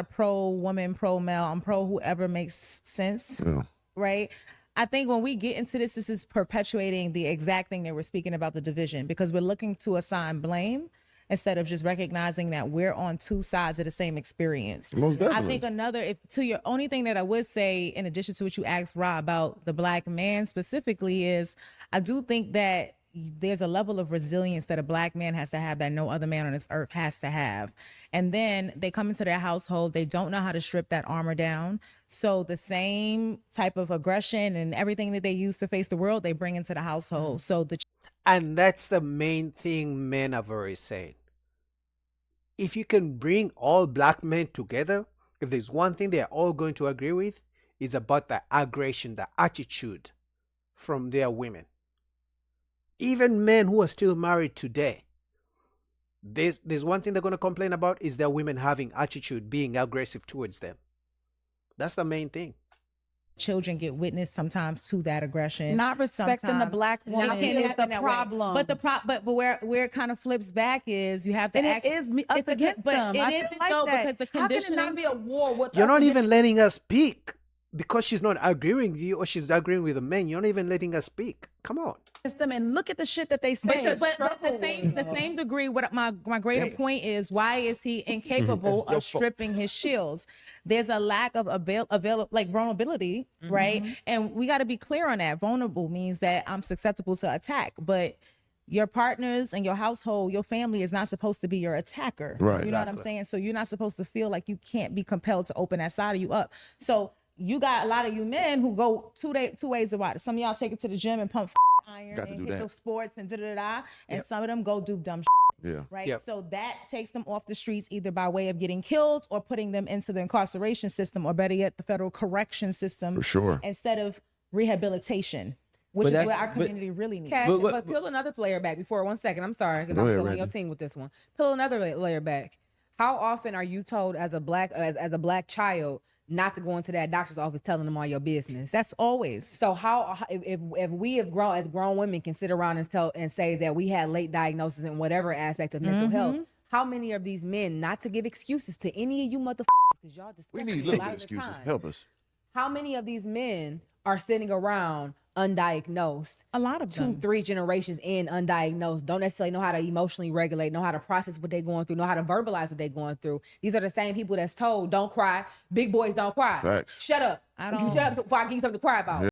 pro woman, pro male. I'm pro whoever makes sense, right? I think when we get into this is perpetuating the exact thing that we're speaking about, the division, because we're looking to assign blame instead of just recognizing that we're on two sides of the same experience. Most definitely. I think your only thing that I would say, in addition to what you asked Ra about the Black man specifically, is I do think that there's a level of resilience that a Black man has to have that no other man on this earth has to have. And then they come into their household, they don't know how to strip that armor down. So the same type of aggression and everything that they use to face the world, they bring into the household. So And that's the main thing men have always said. If you can bring all Black men together, if there's one thing they're all going to agree with, it's about the aggression, the attitude from their women. Even men who are still married today, there's one thing they're going to complain about is their women having attitude, being aggressive towards them. That's the main thing. children get witness sometimes to that aggression. Not respecting the Black woman is the problem. But where it kind of flips back is you have to act. It is us against them. It isn't though, because the conditioning. How can it not be a war with You're not even letting us speak because she's not agreeing with you or she's agreeing with the men. You're not even letting us speak. Come on. Them and look at the shit that they say. But the same degree. What my greater point is, why is he incapable of stripping his shields? There's a lack of vulnerability, right? And we got to be clear on that. Vulnerable means that I'm susceptible to attack, but your partners and your household, your family is not supposed to be your attacker. Right. You know what I'm saying? So you're not supposed to feel like you can't be compelled to open that side of you up. So you got a lot of you men who go two ways about it. Some of y'all take it to the gym and pump iron and hit those sports and and some of them go do dumb right? So that takes them off the streets either by way of getting killed or putting them into the incarceration system, or better yet, the federal correction system. For sure. Instead of rehabilitation, which is what our community really needs. Cash, but peel another layer back before 1 second. I'm sorry, because I'm feeling your team with this one. Peel another layer back. How often are you told as a black child not to go into that doctor's office telling them all your business? That's always. So how if we have grown as grown women can sit around and say that we had late diagnosis in whatever aspect of mental health, how many of these men, not to give excuses to any of you motherfuckers, because y'all discuss We need a little lot of the excuses. time. Help us. How many of these men are sitting around undiagnosed? A lot of them. 2-3 generations in undiagnosed, don't necessarily know how to emotionally regulate, know how to process what they're going through, know how to verbalize what they're going through. These are the same people that's told, don't cry, big boys don't cry. Facts. Shut up. Shut up before I give you something to cry about.